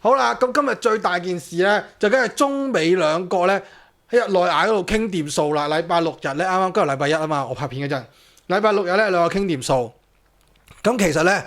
好啦，咁今日最大件事咧，就梗係中美兩國咧喺日內瓦嗰度傾掂數啦。禮拜六日咧，啱啱今日禮拜一啊嘛，我拍片嗰陣，禮拜六日咧兩個傾掂數。咁其實咧，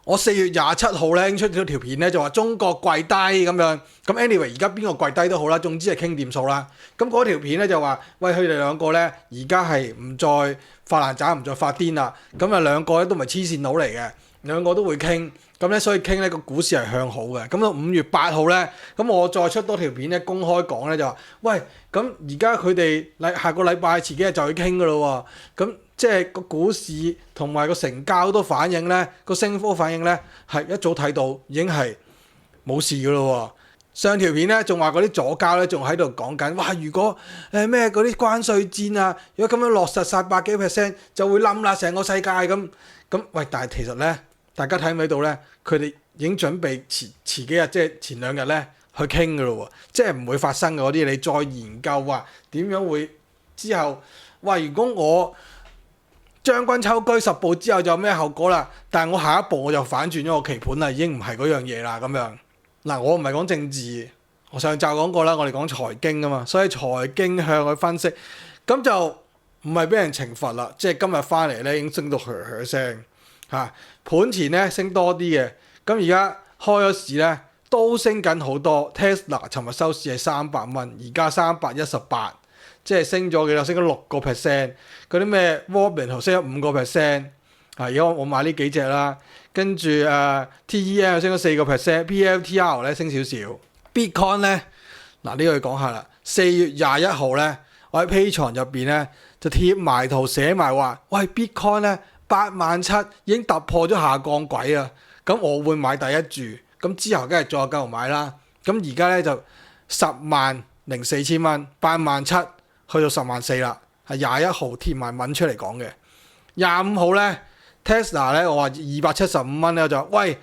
我4月27號咧已經出咗條片咧，就話中國跪低咁樣。咁 anyway，而家邊個跪低都好啦，總之係傾掂數啦。咁嗰條片咧就話，喂，佢哋兩個咧而家係唔再發爛渣，唔再發癲啦。咁啊兩個咧都唔係黐線佬嚟嘅，兩個都會傾。咁咧，所以傾咧個股市係向好嘅。咁到5月8號咧，咁我再出多條片咧，公開講咧就話，喂，咁而家佢哋下個禮拜前幾日就去傾噶咯喎。咁即係個股市同埋個成交都反映咧，個升幅反應咧係一早睇到已經係冇事噶咯喎。上條片咧仲話嗰啲左膠咧仲喺度講緊，哇！如果咩嗰啲關稅戰啊，如果咁樣落實晒100%就會冧啦，成個世界咁。喂，但係其實咧，大家睇唔睇到咧？佢哋已經準備遲幾日，即係前2日咧去傾㗎咯喎，即係唔會發生嘅嗰啲，你再研究話點樣會之後，哇！如果我將軍抽車10步之後就有咩後果啦？但係我下一步我就反轉咗個棋盤啦，已經唔係嗰樣嘢啦咁樣。嗱，我唔係講政治，我上集講過啦，我哋講財經啊嘛，所以財經向去分析，咁就唔係俾人懲罰啦。即係今日翻嚟咧已經升到噓聲。嚇，盤前咧升多啲嘅，咁而家開咗市咧都升緊好多。Tesla 尋日收市係300蚊，而家318，即係升咗幾多？升咗6%。嗰啲咩 Robinhood 升咗5%。而家我買呢幾隻啦，跟住TEM 升咗4%，PLTR 咧升少少。Bitcoin 咧嗱呢個要講下啦。4月21號咧，我喺 Patreon 入邊咧就貼埋圖寫埋話，喂 Bitcoin 咧。87000已經突破咗下降軌啦，咁我會買第一注，咁之後梗係再繼續買啦。咁而家咧就104000蚊，87000去到104000啦，係21號貼埋文出嚟講嘅。25號咧 Tesla 咧我話275蚊咧，我就話喂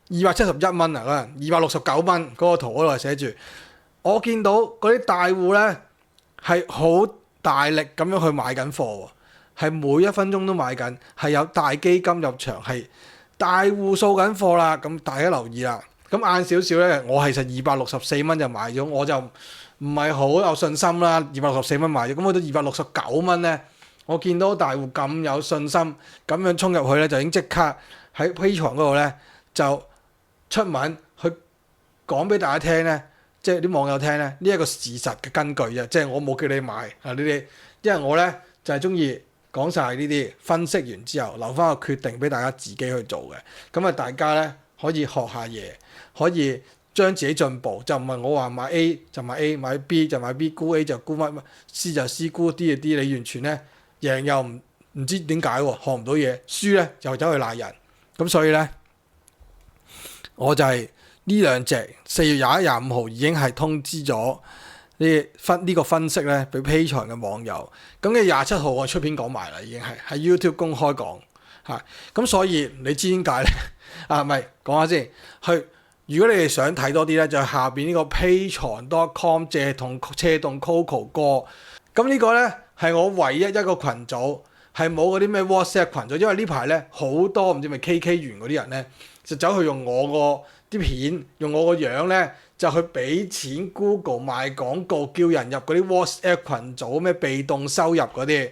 271蚊啊，嗰陣269蚊嗰個圖嗰度係寫住，我見到嗰啲大戶咧係好大力咁樣去買緊貨喎。係每1分鐘都買緊，係有大基金入場，係大戶掃緊貨啦。咁大家留意啦。咁晏少少咧，我其實264蚊就買咗，我就唔係好有信心啦。264蚊買咗，咁去到269蚊咧，我見到大戶咁有信心，咁樣衝入去咧，就已經即刻喺 Patreon 嗰度咧就出文去講俾大家聽咧，即係啲網友聽咧，呢一個事實嘅根據啫。即係我冇叫你買啊，你哋，因為我咧就係中意。講晒呢啲分析完之後，留翻個決定俾大家自己去做嘅。咁啊，大家咧可以學下嘢，可以將自己進步。就唔係我話買 A 就買 A， 買 B 就買 B， 沽 A 就沽乜乜 C 就 C， 沽 D 就 D。你完全咧贏又唔知點解喎，學唔到嘢；輸咧又走去賴人。咁所以咧，我就係呢兩隻4月21、25號已經係通知咗。呢個分析咧，俾 Patreon 嘅網友，咁嘅27號我出片講埋啦，已經係喺 YouTube 公開講嚇。咁所以你知點解咧？唔係講下先。如果你哋想睇多啲咧，就係下邊呢個 Patreon.com 借同車動 Coco 哥。咁呢個咧係我唯一一個群組，係冇嗰啲咩 WhatsApp 群組，因為呢排咧好多唔知咪 KK 園嗰啲人咧，就走去用我個啲片，用我個樣咧。就去俾錢 Google 賣廣告，叫人入嗰啲 WhatsApp 群組，咩被動收入嗰啲。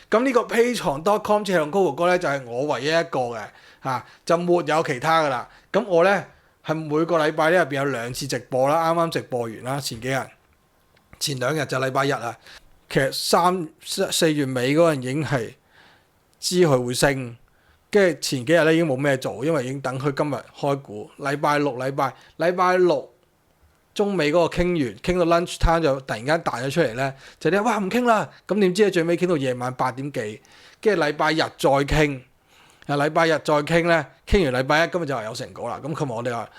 咁呢個 Patreon.com 借用 Google 哥咧就係我唯一一個嘅嚇，就沒有其他噶啦。咁我咧係每個禮拜咧入邊有2次直播啦，啱啱直播完啦，前2日就禮拜日啊。其實4月尾嗰陣已經係知佢會升，跟住前幾日咧已經冇咩做，因為已經等佢今日開股。禮拜六。中美嗰個傾完，傾到 lunch time 就突然間彈咗出嚟咧，就啲哇唔傾啦，咁點知咧最尾傾到夜晚8點幾，跟住禮拜日再傾，禮拜日再傾咧，傾完禮拜一今日就話有成果啦。咁琴日我哋話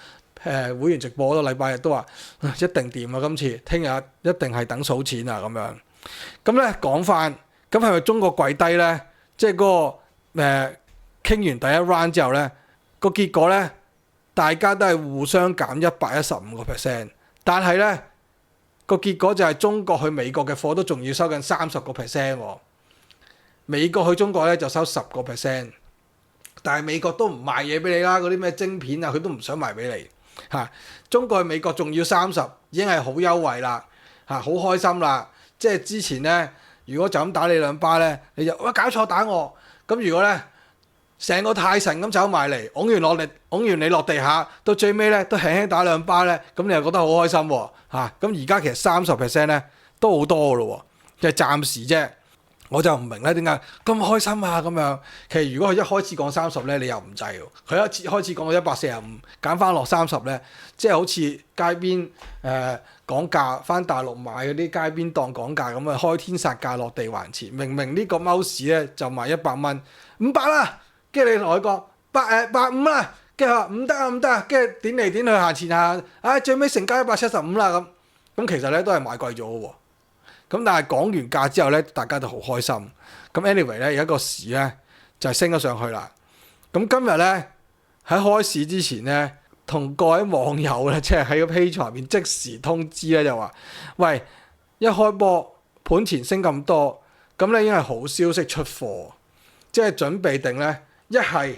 會員直播嗰個禮拜日都話一定掂啊，今次聽日一定係等數錢啊咁樣。咁咧講翻，咁係咪中國跪低咧？即係嗰個傾完第一 round 之後咧，個結果咧大家都係互相減115%。但係咧個結果就係中國去美國嘅貨都仲要收緊30%喎，美國去中國咧就收10%，但係美國都唔賣嘢俾你啦，嗰啲咩晶片啊佢都唔想賣俾你。中國去美國仲要30，已經係好優惠啦，好開心啦。即係之前咧，如果就咁打你兩巴咧，你就哇搞錯打我。咁如果咧成個太神咁走埋嚟，拱完你落地下，到最尾咧都輕輕打兩巴咧，咁你又覺得好開心喎。咁而家其實30%咧都好多噶咯喎，即係暫時啫。我就唔明咧點解咁開心啊咁樣。其實如果佢一開始講30咧，你又唔制喎。佢一開始講到145，減翻落30咧，即係好似街邊講價，翻大陸買嗰啲街邊檔講價咁啊，開天殺價落地還錢。明明呢個 mouse 咧就賣100蚊，500啦，跟住你同佢講150啦，跟住佢話唔得啊唔得啊，跟住點嚟點去行前行，最尾成交175啦咁。咁其實咧都係買貴咗嘅喎。咁但係講完價之後咧，大家就好開心。咁 anyway 咧，有一個市咧就係升咗上去啦。咁今日咧喺開市之前咧，同各位網友咧，即係喺個 page 上面即時通知咧，就話：喂，一開波盤前升咁多，咁咧已經係好消息出貨，即係準備定咧，一係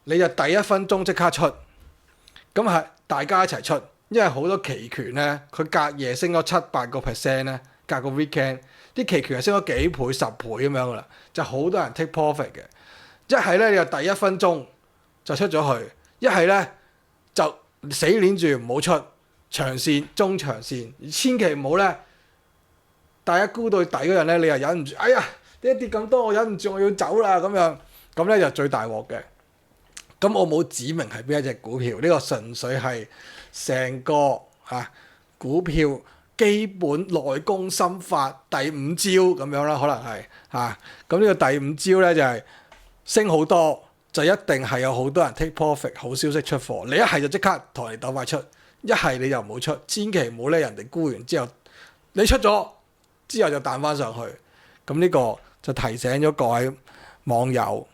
你就第1分鐘即刻出，咁係大家一齊出，因為好多期權咧，佢隔夜升咗7-8%咧。隔個 weekend 啲期權係升咗幾倍10倍咁樣噶啦，就好多人 take profit 嘅。一係咧你就第1分鐘就出咗去，一係咧就死鏈住唔好出長線、中長線，千祈唔好咧。大家沽到底嗰陣咧，你又忍唔住，哎呀跌咁多，我忍唔住我要走啦咁樣，咁咧就最大鑊嘅。咁我冇指明係邊一隻股票，呢個純粹係成個股票。基本內功心法第5招咁樣啦，可能係咁呢個第5招咧就係升好多，就一定係有好多人 take profit， 好消息出貨。你一係就即刻同人鬥快出，一係你就唔好出，千祈唔好咧人哋沽完之後，你出咗之後就彈翻上去。咁呢個就提醒咗各位網友。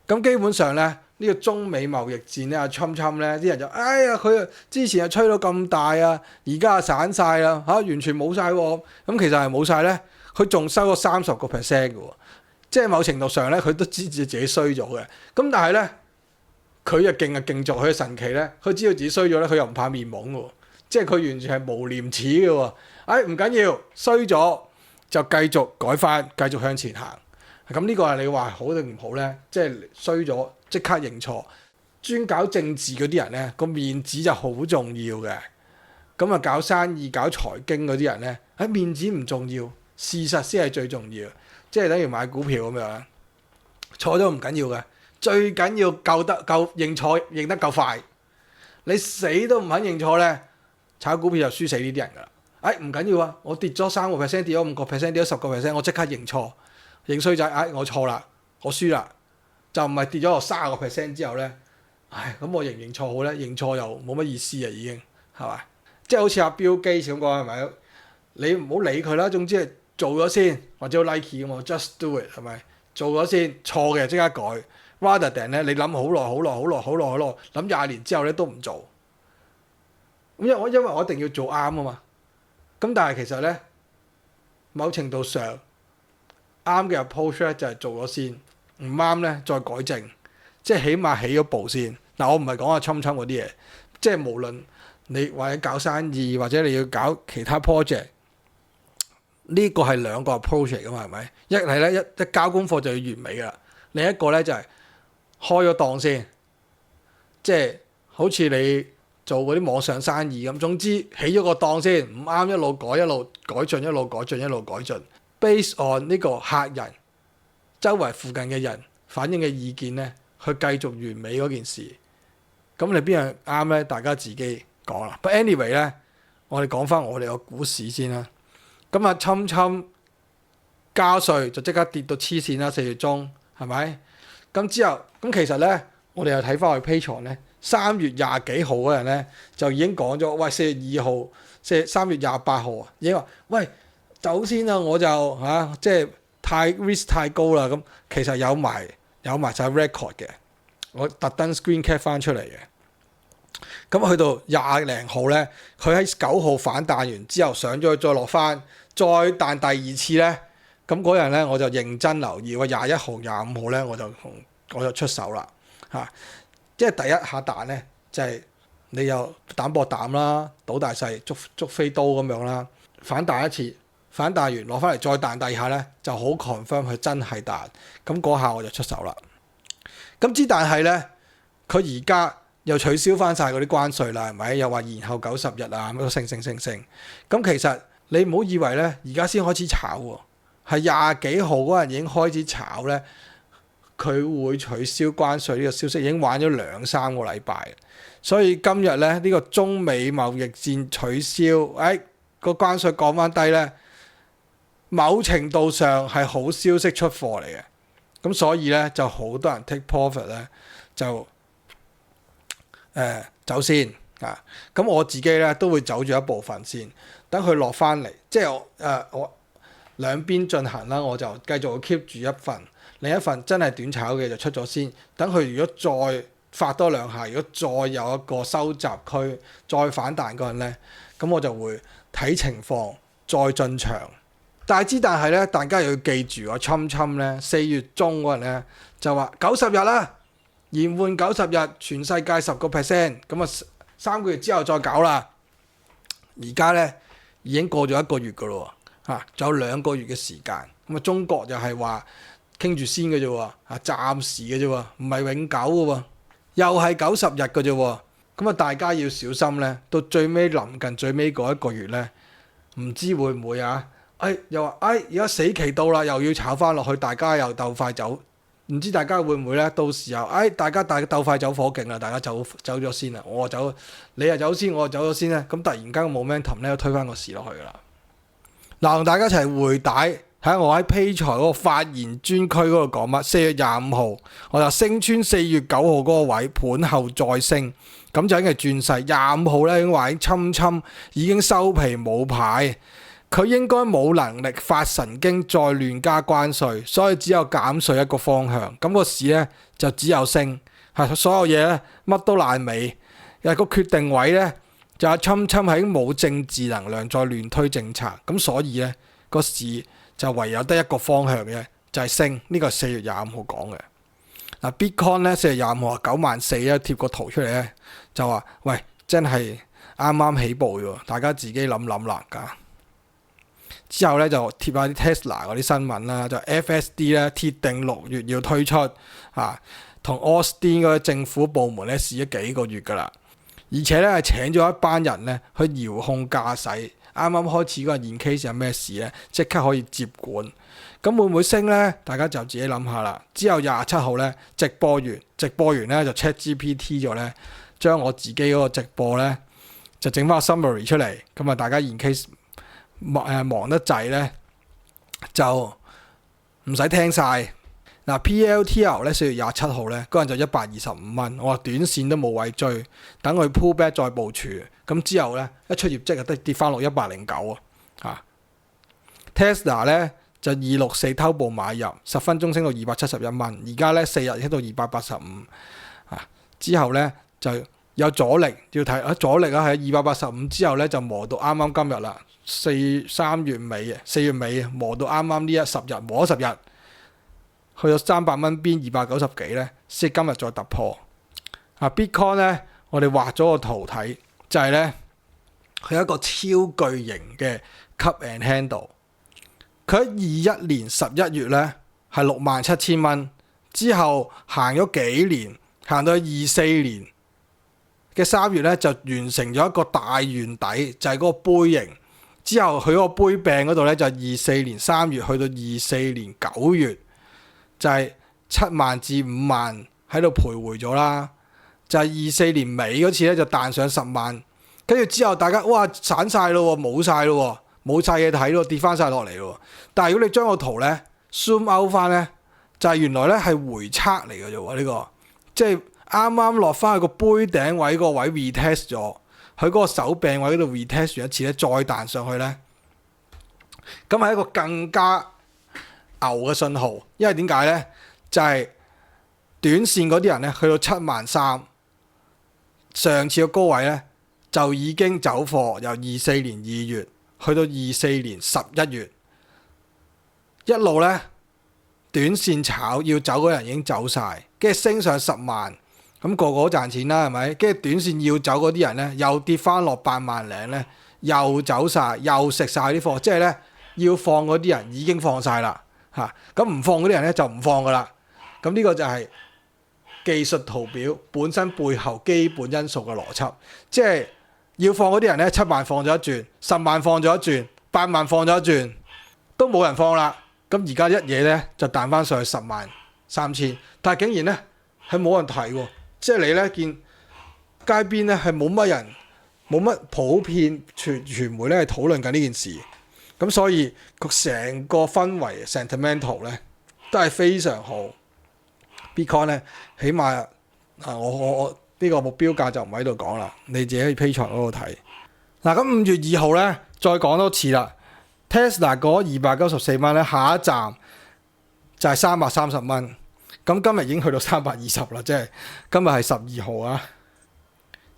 咁基本上咧。呢個中美貿易戰咧，侵咧，啲人就哎呀佢之前係吹到咁大啊，而家散晒啦完全冇晒喎。咁其實係冇晒咧，佢仲收咗30%嘅喎，即係某程度上咧，佢都知自己衰咗嘅。咁但係咧，佢又勁在佢嘅神奇咧，佢知道自己衰咗咧，佢又唔怕面懵嘅喎，即係佢完全係無廉恥嘅喎。唔緊要，衰咗就繼續改翻，繼續向前行。咁呢個係你話好定唔好咧？即係衰咗。即刻認錯，專搞政治嗰啲人咧，個面子就好重要嘅。咁啊，搞生意、搞財經嗰啲人咧，面子唔重要，事實先係最重要。即係等於買股票咁樣，錯咗唔緊要嘅，最緊要夠認錯，認得夠快。你死都唔肯認錯咧，炒股票就輸死呢啲人㗎啦。唔緊要啊，我跌咗3%，跌咗5%，跌咗10%，我即刻認錯，認衰仔。我錯啦，我輸啦。就唔係跌咗落30%之後咧，咁我認唔認錯好咧？認錯又冇乜意思啊，已經係咪？即係好似阿 Bill Gates咁講係咪？你唔好理佢啦，總之係做咗先，或者好 Nike 咁，just do it 係咪？做咗先，錯嘅即刻改。Rather than 咧，你諗好耐，諗20年之後咧都唔做。因為我一定要做啱啊嘛。咁但係其實咧，某程度上啱嘅 approach 咧就係做咗先。唔啱咧，再改正，即係起碼起咗步先。我唔係講下侵嗰啲嘢，即係無論你或者搞生意，或者你要搞其他 project， 呢個係兩個 approach 嚟㗎嘛，係咪？一係咧一交功課就要完美㗎啦。另一個咧就係開咗檔先，即係好似你做嗰啲網上生意咁。總之起咗個檔先，唔啱一路改一路改進，一路改進一路改進。Based on 呢個客人。周圍附近嘅人反映嘅意見咧，去繼續完美嗰件事。咁你邊樣啱咧？大家自己講啦。But anyway 咧，我哋講翻我哋個股市先啦。咁侵加稅就即刻跌到黐線啦，4月中係咪？咁之後咁其實咧，我哋又睇翻我哋 Patreon咧，3月20幾號嗰日咧就已經講咗，喂4月2號、3月28號啊，已經話喂走先啦，我就即係。太 risk 太高啦，咁其實有埋晒 record 嘅，我特登 screen cap 翻出嚟嘅。咁去到20零號咧，佢喺9號反彈完之後上咗去，再落翻，再彈第2次咧，咁嗰日咧我就認真留意，我21號、25號咧我就出手啦，即係第一下彈咧就係你又膽搏膽啦，賭大細捉飛刀咁樣啦，反彈一次，反彈完落翻嚟再彈第二下咧，就好 confirm 佢真係彈，咁嗰下我就出手啦。咁之但係咧，佢而家又取消翻晒嗰啲關稅啦，係咪？又話延後90日啊，乜升。咁其實你唔好以為咧，而家先開始炒喎，係20幾號嗰陣已經開始炒咧，佢會取消關稅呢個消息已經玩咗2-3個禮拜。所以今日咧呢個中美貿易戰取消，個關稅降翻低咧，某程度上係好消息出貨嚟嘅。咁所以咧就好多人 take profit 咧，就走先啊。咁我自己咧都會走住一部分先，等佢落翻嚟，即係我兩邊進行啦。我就繼續 keep 住一份，另一份真係短炒嘅就出咗先。等佢如果再發多2下，如果再有一個收集區再反彈嗰陣咧，咁我就會睇情況再進場。但係咧，大家又要記住啊，侵咧4月中嗰陣咧就話90日啦，延緩90日，全世界10%，咁啊3個月之後再搞啦。而家咧已經過咗1個月噶咯喎，仲有2個月嘅時間。咁啊中國又係話傾住先嘅啫喎，暫時嘅啫喎，唔係永久嘅喎，又係90日嘅啫喎。咁啊大家要小心咧，到最尾臨近最尾嗰1個月咧，唔知會唔會啊？又話而家死期到啦，又要炒翻落去，大家又鬥快走，唔知大家會唔會咧？到時候大家鬥快走火警啦，大家走咗先啦，我走，你又走先，我又走咗先咧，咁突然間個 momentum 咧推翻個市落去噶啦。嗱，同大家一齊回帶睇下我喺 Patreon 嗰個發言專區嗰度講乜。4月25號我就升穿4月9號嗰個位，盤後再升，咁就已經係轉勢。25號咧已經話侵已經收皮冇牌。佢應該冇能力發神經再亂加關稅，所以只有減稅一個方向。咁個市咧就只有升，所有嘢咧乜都爛尾。有個決定位咧就係侵係已經冇政治能量再亂推政策，咁所以咧個市就唯有得一個方向嘅，就係升。呢個係4月25號講嘅。嗱 Bitcoin 咧4月25號94,000咧貼個圖出嚟咧就話：喂，真係啱啱起步喎，大家自己諗啦㗎。之後咧就貼下啲 Tesla 嗰啲新聞啦，就 FSD 咧鐵定6月要推出同 Austin 嗰啲政府部門咧試咗幾個月㗎啦，而且咧係請咗一班人咧去遙控駕駛，啱啱開始嗰陣 in case 有咩事咧即刻可以接管，咁會唔會升咧？大家就自己諗下啦。之後27號咧直播完咧就 ChatGPT 咗咧，將我自己嗰個直播咧就整翻個 summary 出嚟，咁啊大家 in case忙得滯咧就唔使聽晒。嗱 PLTR 咧4月27號咧嗰陣就125蚊，我話短線都冇位追，等佢 pull back 再部署。咁之後咧一出業績就得跌翻落109啊。Tesla 咧就264偷步買入，10分鐘升到271蚊，而家咧4日升到285之後咧就有阻力要睇阻力係285之後咧就磨到啱啱今日啦。4月尾磨到啱啱呢10日磨咗10日，去到300蚊邊290幾咧，先今日再突破。Bitcoin 咧，我哋畫咗個圖睇，就係咧佢一個超巨型嘅 cup and handle。佢喺21年11月咧係67,000蚊，之後行咗幾年，行到24年嘅3月咧就完成咗一個大圓底，就係嗰個杯形。之後佢嗰個杯柄嗰度咧就24年3月去到24年9月，就係7萬至5萬喺度徘徊咗啦。就係24年尾嗰次咧就彈上10萬，跟住之後大家哇散晒咯，冇晒咯，冇晒嘢睇咯，跌翻晒落嚟咯。但係如果你將個圖咧 zoom out 翻咧，就係原來咧係回測嚟嘅啫喎，呢個即係啱啱落翻去個杯頂位個位 retest 咗。佢嗰個手柄位嗰度 retest 完一次咧，再彈上去咧，咁係一個更加牛嘅信號。因為點解咧？就係短線嗰啲人咧，去到73,000，上次嘅高位咧就已經走貨，由24年2月去到24年11月，一路咧短線炒要走嗰人已經走晒，跟住升上10萬，咁個個都賺錢啦，係咪？跟住短線要走嗰啲人咧，又跌翻落8萬零咧，又走晒，又食晒啲貨，即係咧要放嗰啲人已經放晒啦嚇，咁唔放嗰啲人咧就唔放噶啦。咁呢個就係技術圖表本身背後基本因素嘅邏輯，即係要放嗰啲人咧7萬放咗一轉，10萬放咗一轉，8萬放咗一轉，都冇人放啦。咁而家一嘢咧就彈翻上去10.3萬，但係竟然咧係冇人提喎，即係你咧見街邊咧係冇乜人，冇乜普遍傳媒咧係討論緊呢件事，咁所以成個氛圍 sentimental 咧都係非常好。Bitcoin 咧起碼我呢個目標價就唔喺度講啦，你自己喺 Patreon 嗰度睇。嗱，咁5月2號咧再講多次啦。Tesla 嗰294蚊咧，下一站就係330蚊。咁今日已經去到320啦，即係今日係12號啊。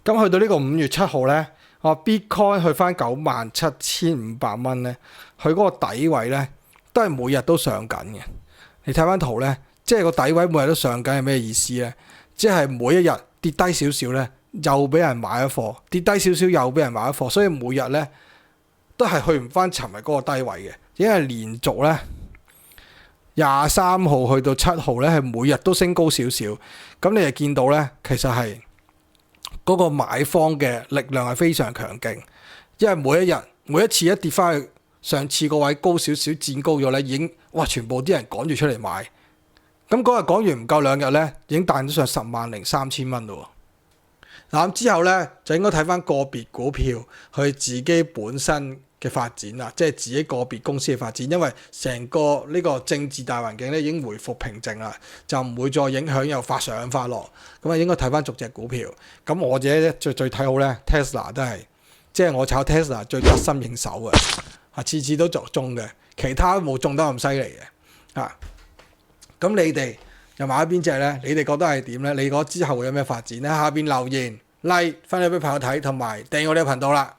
咁去到呢個5月7號咧，Bitcoin 去翻97,500蚊咧，佢嗰個底位咧都係每日都上緊嘅。你睇翻圖咧，即係個底位每日都上緊係咩意思咧？即係每一日跌低少少咧，又俾人買咗貨；跌低少少又俾人買咗貨，所以每日咧都係去唔翻尋日嗰個低位嘅，因為連續咧23號去到7號咧係每日都升高少少，咁你就見到咧其實係嗰個買方嘅力量係非常強勁，因為每一次一跌翻去上次個位高少少，佔高咗咧，已經全部啲人趕住出嚟買，咁嗰日講完唔夠2日咧，已經彈咗上10.3萬蚊咯。嗱，咁之後咧就應該睇翻個別股票佢自己本身嘅發展啦，即係自己個別公司嘅發展，因為成個呢個政治大環境咧已經回復平靜啦，就唔會再影響又發上發落，咁啊應該睇翻逐隻股票。咁我自己最睇好咧 Tesla 都係，即係我炒 Tesla 最得心應手嘅，次次都中嘅，其他都冇中得咁犀利嘅。咁你哋又買咗邊隻咧？你哋覺得係點咧？你覺得之後會有咩發展咧？下邊留言 like 分享俾朋友睇，同埋訂閱我哋嘅頻道啦。